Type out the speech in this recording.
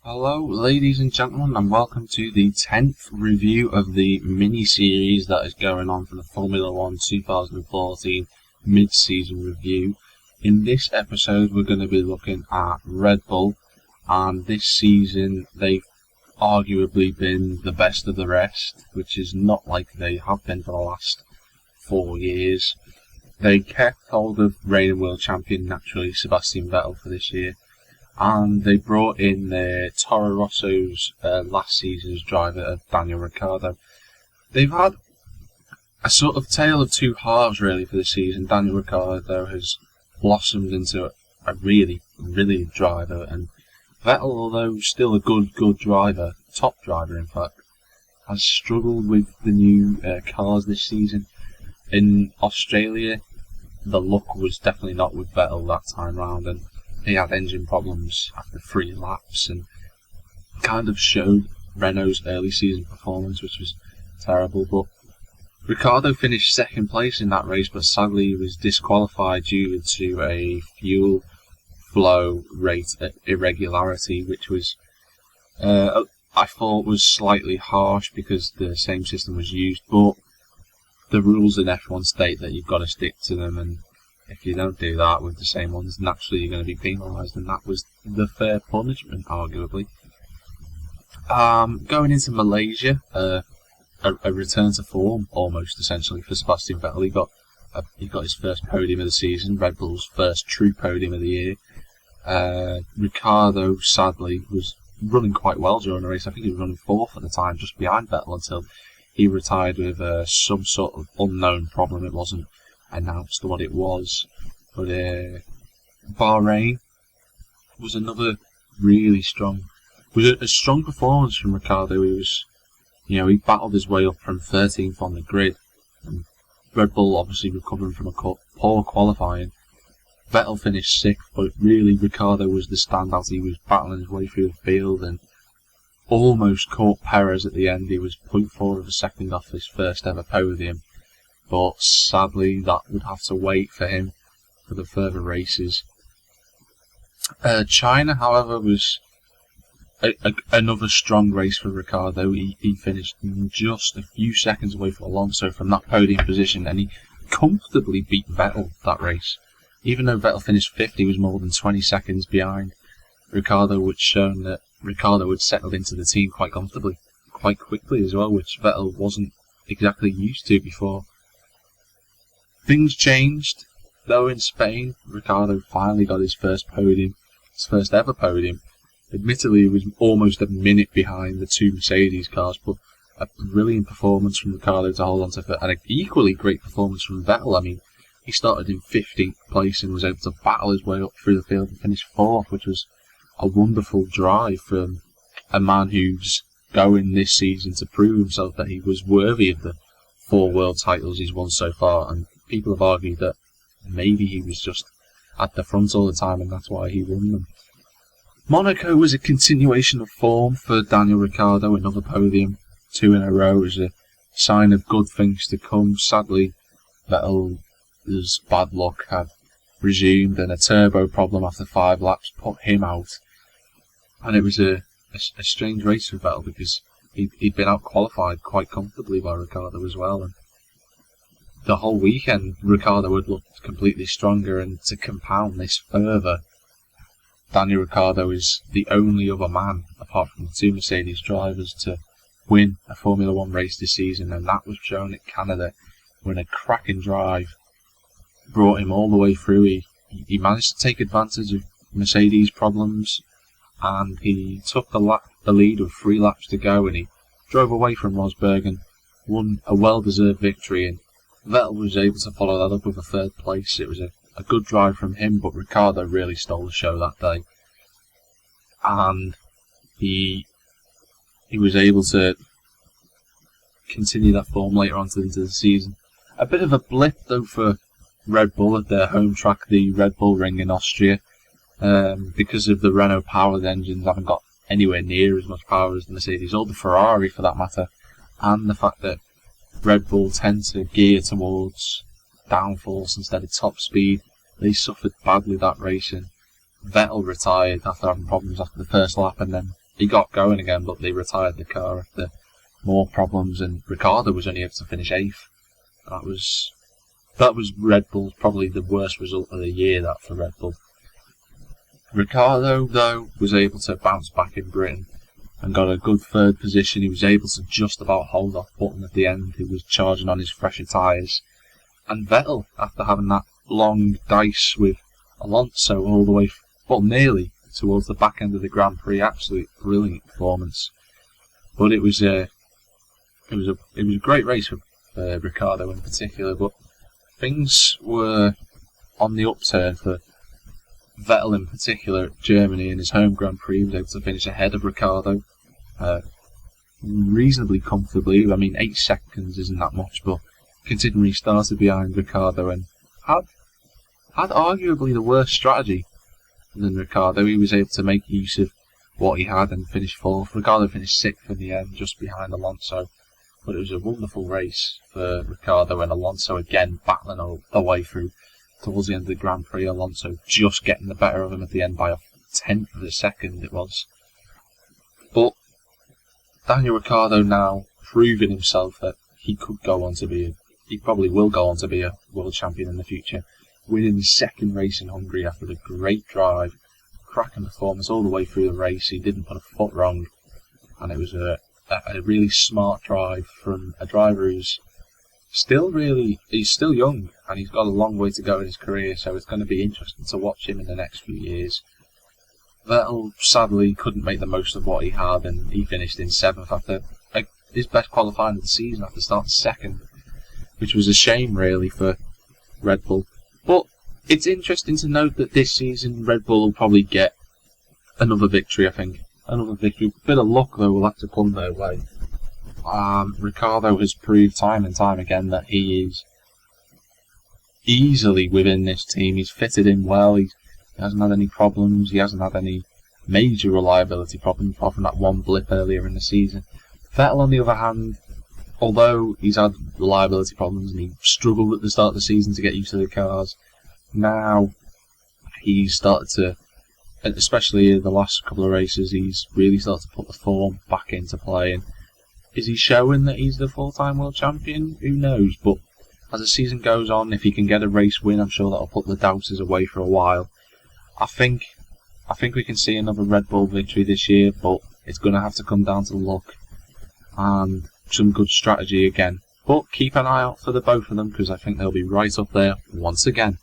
Hello ladies and gentlemen, and welcome to the 10th review of the mini-series that is going on for the Formula 1 2014 mid-season review. In this episode we're going to be looking at Red Bull, and this season they've arguably been the best of the rest, which is not like they have been for the last 4 years. They kept hold of reigning world champion, naturally, Sebastian Vettel for this year. And they brought in their Toro Rosso's last season's driver, Daniel Ricciardo. They've had a sort of tale of two halves, really, for this season. Daniel Ricciardo has blossomed into a really brilliant driver, and Vettel, although still a good driver, top driver in fact, has struggled with the new cars this season. In Australia, the luck was definitely not with Vettel that time round, and he had engine problems after 3 laps and kind of showed Renault's early season performance, which was terrible. But Ricciardo finished second place in that race, but sadly he was disqualified due to a fuel flow rate irregularity, which was I thought was slightly harsh because the same system was used, but the rules in F1 state that you've got to stick to them, and if you don't do that with the same ones, naturally you're going to be penalised, and that was the fair punishment, arguably. Going into Malaysia, a return to form, almost, essentially, for Sebastian Vettel. He got his first podium of the season, Red Bull's first true podium of the year. Ricciardo, sadly, was running quite well during the race. I think he was running 4th at the time, just behind Vettel, until he retired with some sort of unknown problem. It wasn't announced what it was, but Bahrain was another really strong, a strong performance from Ricciardo. He battled his way up from 13th on the grid, and Red Bull obviously recovering from a poor qualifying. Vettel finished 6th, but really Ricciardo was the standout. He was battling his way through the field and almost caught Perez at the end. He was 0.4 of a second off his first ever podium, but sadly that would have to wait for him for the further races. China, however, was another strong race for Ricciardo. He finished just a few seconds away from Alonso from that podium position, and he comfortably beat Vettel that race. Even though Vettel finished 5th, he was more than 20 seconds behind Ricciardo, which shown that Ricciardo had settled into the team quite comfortably, quite quickly as well, which Vettel wasn't exactly used to before. Things changed, though, in Spain. Ricciardo finally got his first podium, his first ever podium. Admittedly, he was almost a minute behind the 2 Mercedes cars, but a brilliant performance from Ricciardo to hold on to, and an equally great performance from Vettel. I mean, he started in 15th place and was able to battle his way up through the field and finish 4th, which was a wonderful drive from a man who's going this season to prove himself that he was worthy of the 4 world titles he's won so far, and people have argued that maybe he was just at the front all the time and that's why he won them. Monaco was a continuation of form for Daniel Ricciardo, another podium, 2 in a row, is a sign of good things to come. Sadly, Vettel's bad luck had resumed, and a turbo problem after 5 laps put him out. And it was a strange race for Vettel because he'd been out-qualified quite comfortably by Ricciardo as well, and the whole weekend Ricciardo had looked completely stronger, and to compound this further, Daniel Ricciardo is the only other man, apart from the 2 Mercedes drivers, to win a Formula 1 race this season, and that was shown at Canada when a cracking drive brought him all the way through. He managed to take advantage of Mercedes' problems, and he took the lead with 3 laps to go, and he drove away from Rosberg and won a well-deserved victory, and Vettel was able to follow that up with a 3rd place. It was a good drive from him, but Ricciardo really stole the show that day, and he was able to continue that form later on into the season. A bit of a blip, though, for Red Bull at their home track, the Red Bull Ring in Austria, because of the Renault powered engines haven't got anywhere near as much power as the Mercedes, or the Ferrari for that matter, and the fact that Red Bull tend to gear towards downforce instead of top speed. They suffered badly that race, and Vettel retired after having problems after the first lap, and then he got going again, but they retired the car after more problems, and Ricciardo was only able to finish 8th. That was Red Bull's probably the worst result of the year, that for Red Bull. Ricciardo, though, was able to bounce back in Britain and got a good 3rd position. He was able to just about hold off Button at the end, who was charging on his fresher tyres. And Vettel, after having that long dice with Alonso all the way, nearly towards the back end of the Grand Prix, absolutely brilliant performance. But it was a great race for Ricciardo in particular, but things were on the upturn for Vettel in particular at Germany. In his home Grand Prix, he was able to finish ahead of Ricciardo reasonably comfortably. I mean, 8 seconds isn't that much, but considering he started behind Ricciardo and had arguably the worst strategy than Ricciardo, he was able to make use of what he had and finish 4th. Ricciardo finished 6th in the end, just behind Alonso. But it was a wonderful race for Ricciardo, and Alonso again battling all the way through towards the end of the Grand Prix. Alonso just getting the better of him at the end by a 10th of a second it was. But Daniel Ricciardo now proving himself that he probably will go on to be a world champion in the future, winning his 2nd race in Hungary after a great drive, cracking performance all the way through the race. He didn't put a foot wrong, and it was a really smart drive from a driver who's he's still young, and he's got a long way to go in his career, so it's going to be interesting to watch him in the next few years. Vettel sadly couldn't make the most of what he had, and he finished in 7th after his best qualifying of the season after starting 2nd, which was a shame really for Red Bull. But it's interesting to note that this season Red Bull will probably get another victory, I think. Another victory. Bit of luck though will have to come their way. Ricciardo has proved time and time again that he is easily within this team. He's fitted in well. He hasn't had any problems. He hasn't had any major reliability problems apart from that one blip earlier in the season. Vettel, on the other hand, although he's had reliability problems and he struggled at the start of the season to get used to the cars, now he's started to, especially the last couple of races, he's really started to put the form back into play. And is he showing that he's the full-time world champion? Who knows? But as the season goes on, if he can get a race win, I'm sure that'll put the doubters away for a while. I think we can see another Red Bull victory this year, but it's going to have to come down to luck and some good strategy again. But keep an eye out for the both of them, because I think they'll be right up there once again.